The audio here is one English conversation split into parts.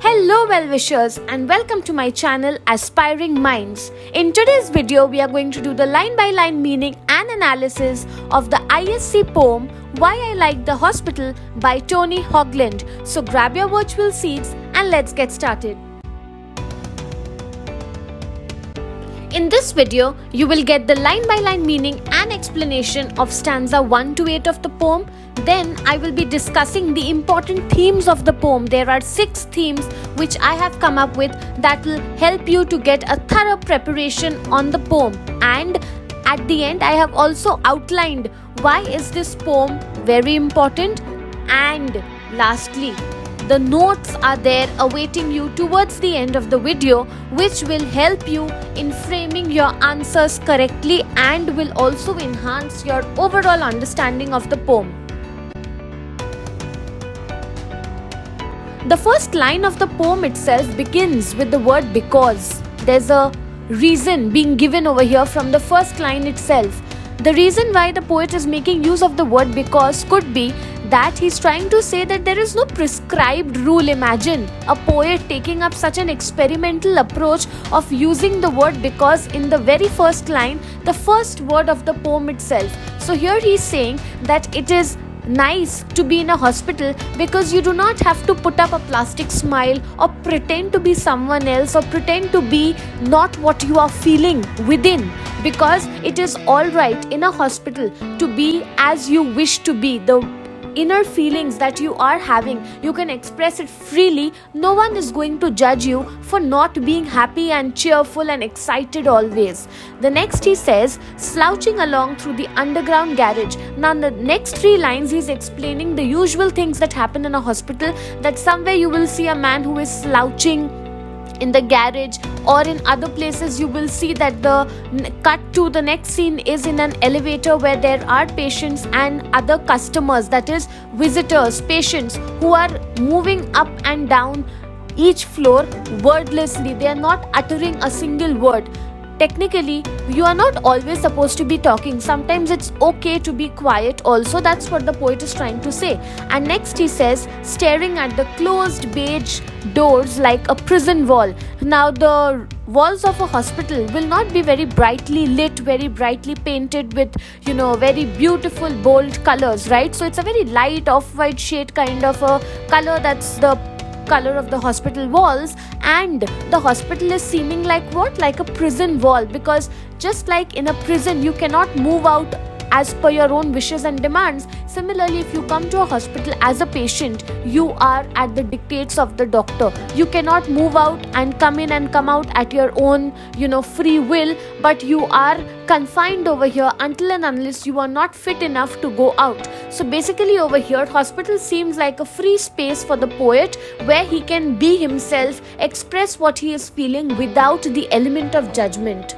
Hello well-wishers and welcome to my channel Aspiring Minds. In today's video, we are going to do the line-by-line meaning and analysis of the ISC poem Why I Like the Hospital by Tony Hoagland. So grab your virtual seats and let's get started. In this video, you will get the line-by-line meaning and explanation of stanza 1 to 8 of the poem. Then I will be discussing the important themes of the poem. There are 6 themes which I have come up with that will help you to get a thorough preparation on the poem. And at the end, I have also outlined why is this poem very important. And lastly, the notes are there awaiting you towards the end of the video, which will help you in framing your answers correctly and will also enhance your overall understanding of the poem. The first line of the poem itself begins with the word because. There's a reason being given over here from the first line itself. The reason why the poet is making use of the word because could be that he's trying to say that there is no prescribed rule. Imagine a poet taking up such an experimental approach of using the word because in the very first line, the first word of the poem itself. So here he's saying that it is nice to be in a hospital because you do not have to put up a plastic smile or pretend to be someone else or pretend to be not what you are feeling within, because it is all right in a hospital to be as you wish to be. The inner feelings that you are having, you can express it freely. No one is going to judge you for not being happy and cheerful and excited always. The next he says, slouching along through the underground garage. Now in the next 3 lines he's explaining the usual things that happen in a hospital, that somewhere you will see a man who is slouching in the garage, or in other places you will see that the cut to the next scene is in an elevator where there are patients and other customers, that is visitors, patients who are moving up and down each floor wordlessly. They are not uttering a single word. Technically, you are not always supposed to be talking. Sometimes it's okay to be quiet also. That's what the poet is trying to say. And next he says, staring at the closed beige doors like a prison wall. Now the walls of a hospital will not be very brightly lit, very brightly painted with, very beautiful bold colors, right? So it's a very light off-white shade kind of a color. That's the color of the hospital walls, and the hospital is seeming like what? Like a prison wall, because just like in a prison you cannot move out as per your own wishes and demands. Similarly, if you come to a hospital as a patient, you are at the dictates of the doctor. You cannot move out and come in and come out at your own, free will, but you are confined over here until and unless you are not fit enough to go out. So basically over here, hospital seems like a free space for the poet where he can be himself, express what he is feeling without the element of judgment.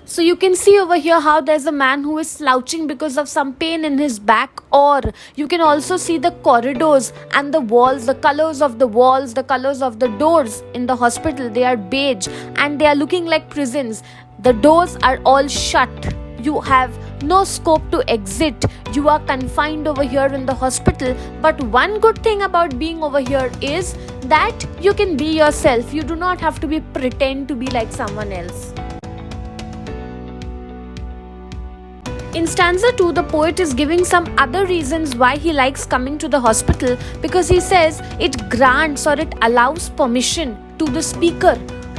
So you can see over here how there's a man who is slouching because of some pain in his back, or you can also see the corridors and the walls, the colors of the walls, the colors of the doors in the hospital. They are beige and they are looking like prisons. The doors are all shut. You have no scope to exit. You are confined over here in the hospital. But one good thing about being over here is that you can be yourself. You do not have to pretend to be like someone else. In stanza 2, the poet is giving some other reasons why he likes coming to the hospital, because he says it grants or it allows permission to the speaker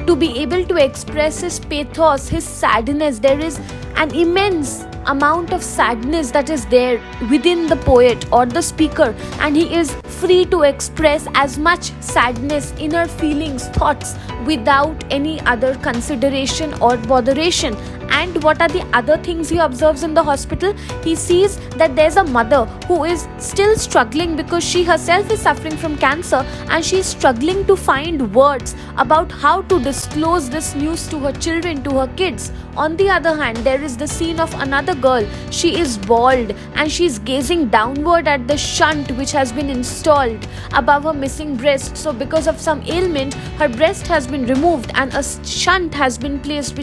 to be able to express his pathos, his sadness. There is an immense amount of sadness that is there within the poet or the speaker, and he is free to express as much sadness, inner feelings, thoughts without any other consideration or botheration. And what are the other things he observes in the hospital? He sees that there's a mother who is still struggling because she herself is suffering from cancer, and she is struggling to find words about how to disclose this news to her children, to her kids. On the other hand, there is the scene of another girl. She is bald and she's gazing downward at the shunt which has been installed above her missing breast. So because of some ailment, her breast has been removed and a shunt has been placed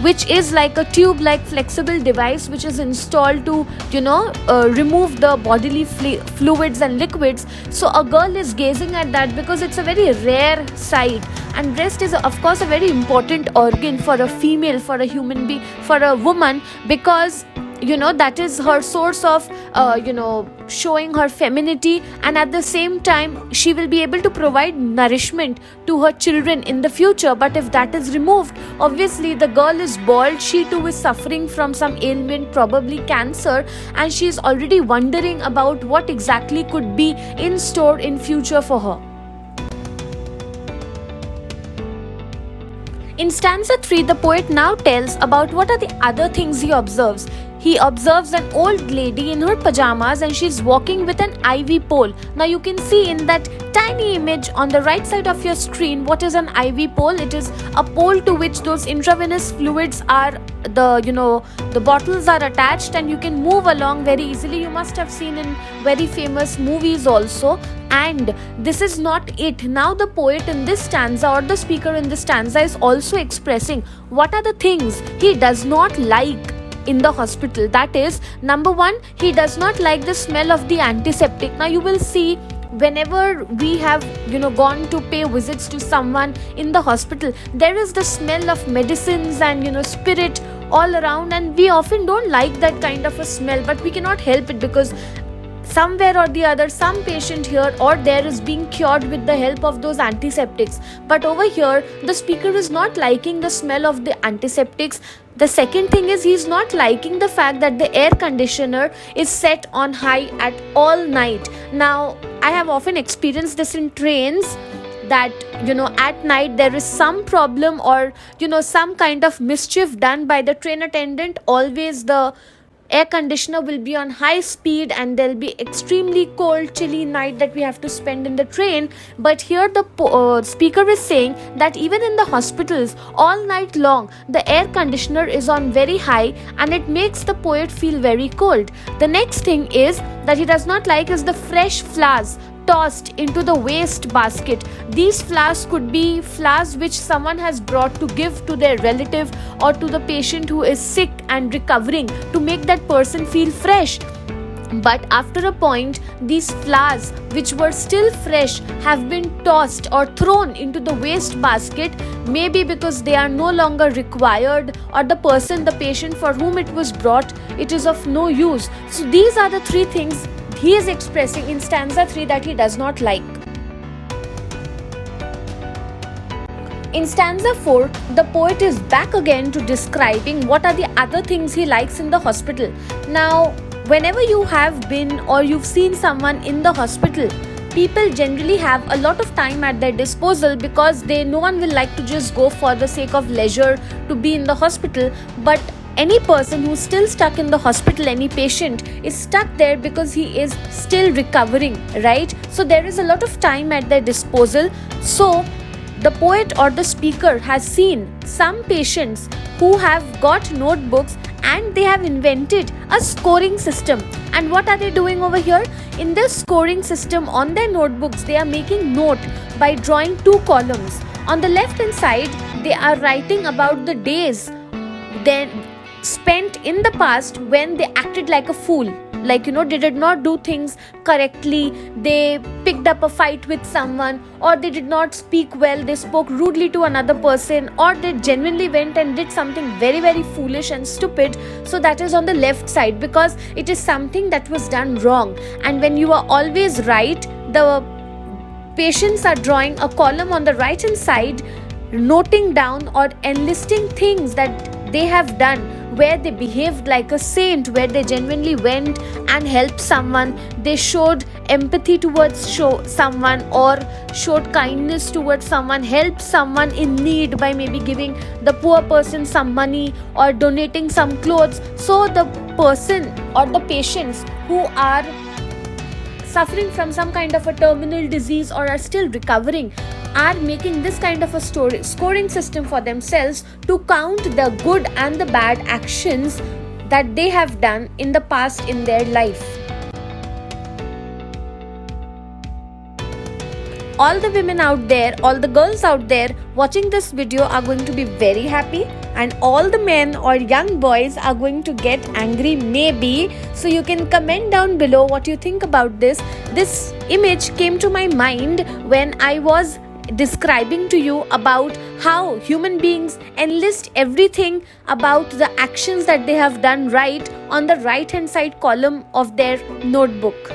which is like a tube-like flexible device which is installed to, remove the bodily fluids and liquids. So a girl is gazing at that because it's a very rare sight, and breast is of course a very important organ for a female, for a human being, for a woman, because that is her source of showing her femininity, and at the same time she will be able to provide nourishment to her children in the future. But if that is removed, obviously the girl is bald, she too is suffering from some ailment, probably cancer, and she is already wondering about what exactly could be in store in future for her. In stanza 3, the poet now tells about what are the other things he observes. He observes an old lady in her pajamas and she's walking with an ivy pole. Now you can see in that tiny image on the right side of your screen what is an ivy pole. It is a pole to which those intravenous fluids are, the bottles are attached, and you can move along very easily. You must have seen in very famous movies also. And this is not it. Now the poet in this stanza, or the speaker in this stanza, is also expressing what are the things he does not like in the hospital. That is, number one, he does not like the smell of the antiseptic. Now you will see, whenever we have gone to pay visits to someone in the hospital, there is the smell of medicines and spirit all around, and we often don't like that kind of a smell, but we cannot help it because somewhere or the other some patient here or there is being cured with the help of those antiseptics. But over here the speaker is not liking the smell of the antiseptics. The second thing is, he is not liking the fact that the air conditioner is set on high at all night. Now I have often experienced this in trains, that at night there is some problem or some kind of mischief done by the train attendant. Always the air conditioner will be on high speed and there will be extremely cold, chilly night that we have to spend in the train. But here the speaker is saying that even in the hospitals, all night long the air conditioner is on very high and it makes the poet feel very cold. The next thing is that he does not like is the fresh flowers tossed into the waste basket. These flowers could be flowers which someone has brought to give to their relative or to the patient who is sick and recovering, to make that person feel fresh. But after a point, these flowers which were still fresh have been tossed or thrown into the waste basket, maybe because they are no longer required, or the patient for whom it was brought, it is of no use. So these are the three things he is expressing in stanza 3 that he does not like. In stanza 4, the poet is back again to describing what are the other things he likes in the hospital. Now, whenever you have been or you've seen someone in the hospital, people generally have a lot of time at their disposal because no one will like to just go for the sake of leisure to be in the hospital. But any person who's still stuck in the hospital, any patient is stuck there because he is still recovering, right? So there is a lot of time at their disposal. So the poet or the speaker has seen some patients who have got notebooks and they have invented a scoring system. And what are they doing over here? In this scoring system on their notebooks, they are making note by drawing 2 columns. On the left hand side, they are writing about the days then spent in the past when they acted like a fool. Like, they did not do things correctly, they picked up a fight with someone, or they did not speak well, they spoke rudely to another person, or they genuinely went and did something very, very foolish and stupid. So that is on the left side because it is something that was done wrong. And when you are always right, the patients are drawing a column on the right hand side, noting down or enlisting things that they have done, where they behaved like a saint, where they genuinely went and helped someone, they showed empathy towards someone, or showed kindness towards someone, helped someone in need by maybe giving the poor person some money or donating some clothes. So the person or the patients who are suffering from some kind of a terminal disease or are still recovering are making this kind of a scoring system for themselves to count the good and the bad actions that they have done in the past in their life. All the women out there, all the girls out there watching this video are going to be very happy, and all the men or young boys are going to get angry maybe. So you can comment down below what you think about this. This image came to my mind when I was describing to you about how human beings enlist everything about the actions that they have done right on the right hand side column of their notebook.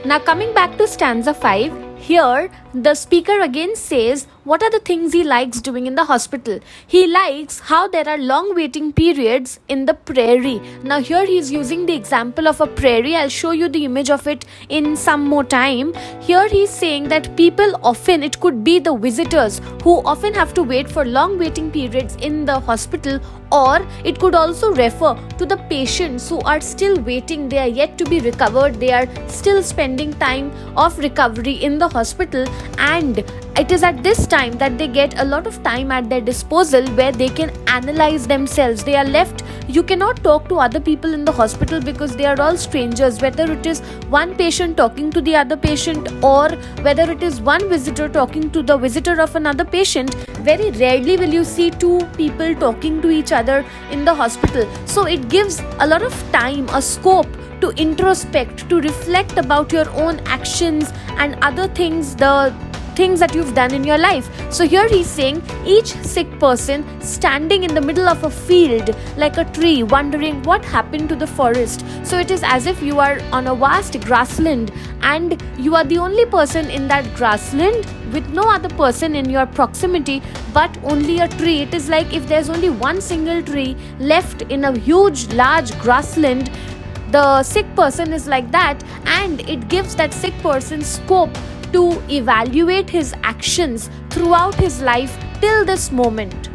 Now coming back to stanza 5, here the speaker again says what are the things he likes doing in the hospital. He likes how there are long waiting periods in the prairie. Now here he is using the example of a prairie. I'll show you the image of it in some more time. Here he is saying that people often, it could be the visitors who often have to wait for long waiting periods in the hospital, or it could also refer to the patients who are still waiting. They are yet to be recovered. They are still spending time of recovery in the hospital, and it is at this time that they get a lot of time at their disposal where they can analyze themselves. They are left, you cannot talk to other people in the hospital because they are all strangers, whether it is one patient talking to the other patient or whether it is one visitor talking to the visitor of another patient. Very rarely will you see two people talking to each other in the hospital. So it gives a lot of time, a scope to introspect, to reflect about your own actions and other things, the things that you've done in your life. So here he's saying each sick person standing in the middle of a field like a tree, wondering what happened to the forest. So it is as if you are on a vast grassland and you are the only person in that grassland with no other person in your proximity but only a tree. It is like if there's only one single tree left in a huge large grassland, the sick person is like that, and it gives that sick person scope to evaluate his actions throughout his life till this moment.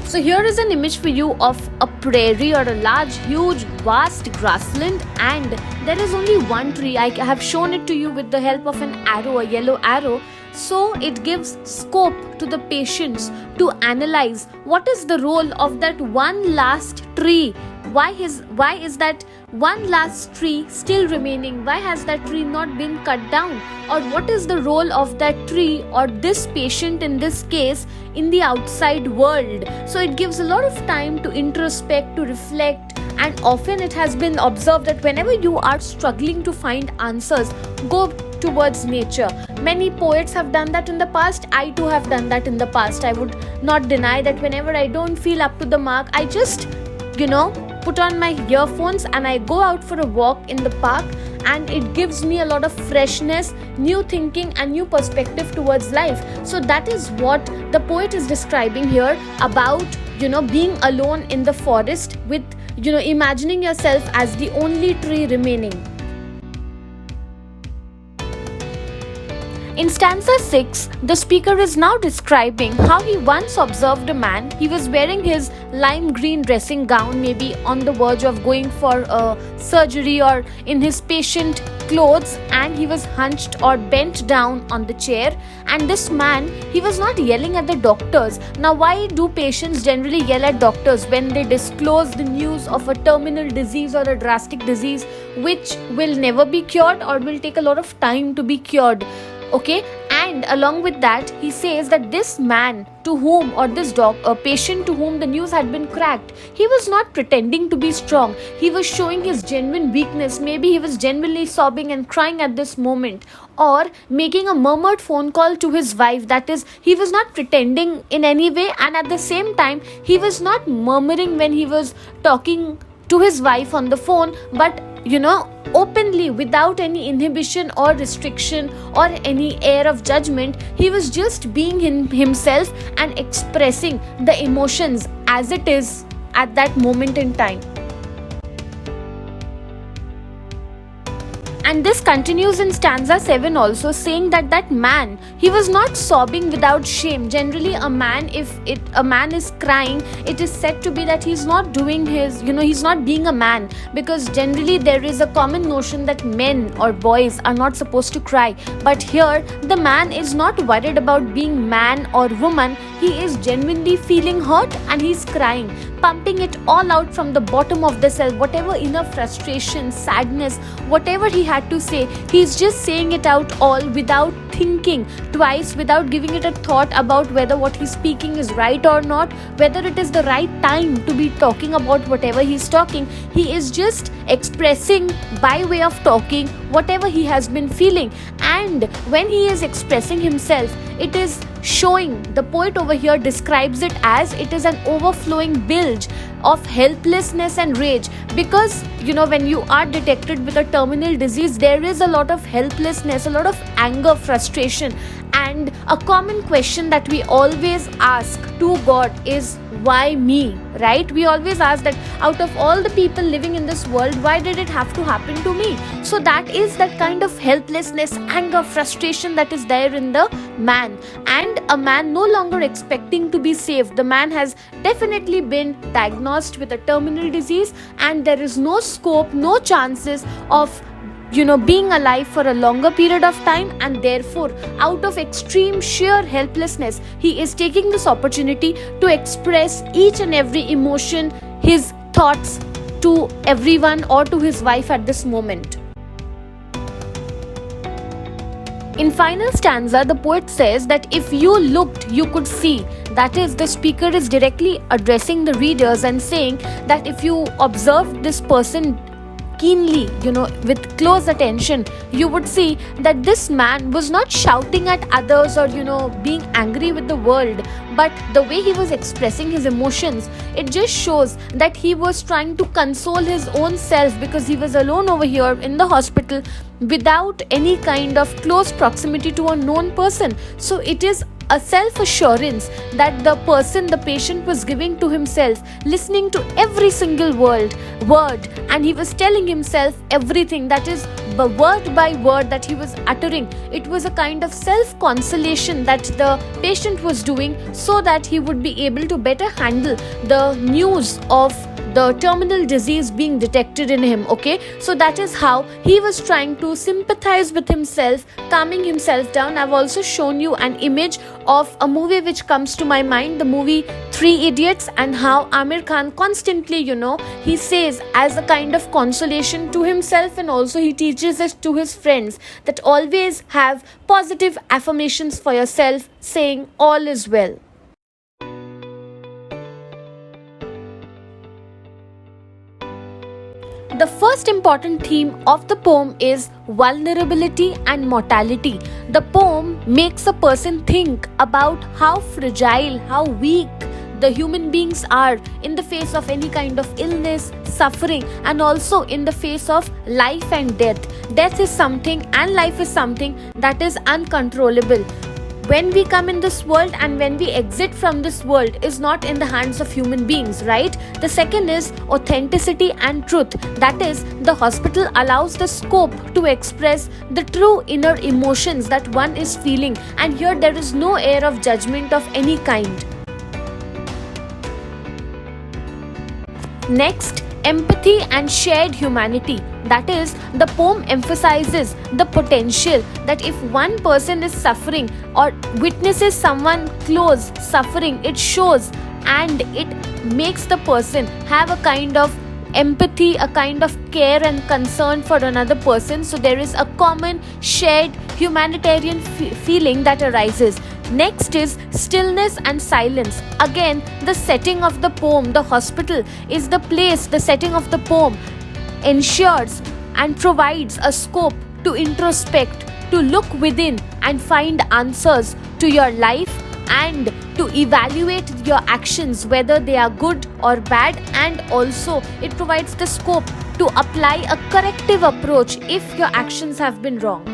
So here is an image for you of a prairie or a large, huge, vast grassland, and there is only one tree. I have shown it to you with the help of an arrow, a yellow arrow. So it gives scope to the patients to analyze what is the role of that one last tree. Why is that one last tree still remaining? Why has that tree not been cut down? Or what is the role of that tree or this patient in this case in the outside world? So it gives a lot of time to introspect, to reflect, and often it has been observed that whenever you are struggling to find answers, go towards nature. Many poets have done that in the past. I too have done that in the past. I would not deny that whenever I don't feel up to the mark, I just, put on my earphones and I go out for a walk in the park, and it gives me a lot of freshness, new thinking and new perspective towards life. So that is what the poet is describing here about, being alone in the forest with, imagining yourself as the only tree remaining. In stanza 6, the speaker is now describing how he once observed a man. He was wearing his lime green dressing gown, maybe on the verge of going for a surgery or in his patient clothes, and he was hunched or bent down on the chair. And this man, he was not yelling at the doctors. Now, why do patients generally yell at doctors when they disclose the news of a terminal disease or a drastic disease which will never be cured or will take a lot of time to be cured? Okay, and along with that, he says that this man to whom, or this patient to whom the news had been cracked, he was not pretending to be strong. He was showing his genuine weakness. Maybe he was genuinely sobbing and crying at this moment, or making a murmured phone call to his wife. That is, he was not pretending in any way, and at the same time, he was not murmuring when he was talking to his wife on the phone, but openly, without any inhibition or restriction or any air of judgment. He was just being himself and expressing the emotions as it is at that moment in time. And this continues in stanza 7 also, saying that that man, he was not sobbing without shame. Generally, a man, if a man is crying, it is said to be that he's not doing his, he's not being a man, because generally there is a common notion that men or boys are not supposed to cry. But here, the man is not worried about being man or woman. He is genuinely feeling hurt and he's crying, pumping it all out from the bottom of the self, whatever inner frustration, sadness, whatever he had had to say, he's just saying it out all without thinking twice, without giving it a thought about whether what he's speaking is right or not, whether it is the right time to be talking about whatever he's talking. He is just expressing by way of talking whatever he has been feeling. And when he is expressing himself, it is showing, the poet over here describes it as it is an overflowing bilge of helplessness and rage. Because when you are detected with a terminal disease, there is a lot of helplessness, a lot of anger, frustration. And a common question that we always ask to God is, why me? Right? We always ask that out of all the people living in this world, why did it have to happen to me? So that is that kind of helplessness, anger, frustration that is there in the man. And a man no longer expecting to be saved. The man has definitely been diagnosed with a terminal disease, and there is no scope, no chances of being alive for a longer period of time. And therefore, out of extreme sheer helplessness, he is taking this opportunity to express each and every emotion, his thoughts to everyone or to his wife at this moment. In final stanza, the poet says that if you looked, you could see. That is, the speaker is directly addressing the readers and saying that if you observed this person keenly, with close attention, you would see that this man was not shouting at others or, being angry with the world, but the way he was expressing his emotions, it just shows that he was trying to console his own self, because he was alone over here in the hospital without any kind of close proximity to a known person. So it is a self-assurance that the patient was giving to himself, listening to every single word, and he was telling himself everything, that is word by word that he was uttering. It was a kind of self-consolation that the patient was doing, so that he would be able to better handle the news of the terminal disease being detected in him. Okay, so that is how he was trying to sympathize with himself, calming himself down. I've also shown you an image of a movie which comes to my mind, the movie Three Idiots, and how Amir Khan constantly, he says as a kind of consolation to himself, and also he teaches it to his friends, that always have positive affirmations for yourself, saying all is well. The first important theme of the poem is vulnerability and mortality. The poem makes a person think about how fragile, how weak the human beings are in the face of any kind of illness, suffering, and also in the face of life and death. Death is something and life is something that is uncontrollable. When we come in this world and when we exit from this world is not in the hands of human beings, right? The second is authenticity and truth. That is, the hospital allows the scope to express the true inner emotions that one is feeling, and here there is no air of judgment of any kind. Next, empathy and shared humanity. That is, the poem emphasizes the potential that if one person is suffering or witnesses someone close suffering, it shows and it makes the person have a kind of empathy, a kind of care and concern for another person. So there is a common shared humanitarian feeling that arises. Next is stillness and silence. Again, the setting of the poem, the hospital is the place, the setting of the poem ensures and provides a scope to introspect, to look within and find answers to your life, and to evaluate your actions, whether they are good or bad. And also it provides the scope to apply a corrective approach if your actions have been wrong.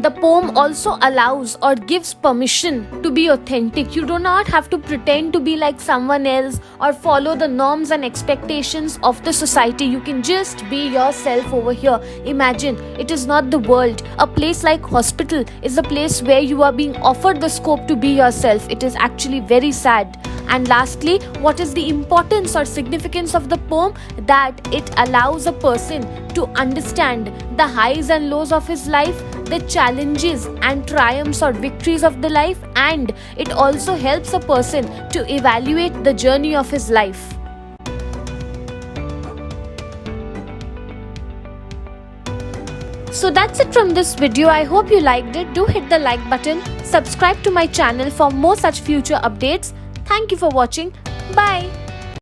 The poem also allows or gives permission to be authentic. You do not have to pretend to be like someone else or follow the norms and expectations of the society. You can just be yourself over here. Imagine, it is not the world. A place like hospital is a place where you are being offered the scope to be yourself. It is actually very sad. And lastly, what is the importance or significance of the poem? That it allows a person to understand the highs and lows of his life, the challenges and triumphs or victories of the life, and it also helps a person to evaluate the journey of his life. So that's it from this video. I hope you liked it. Do hit the like button. Subscribe to my channel for more such future updates. Thank you for watching. Bye.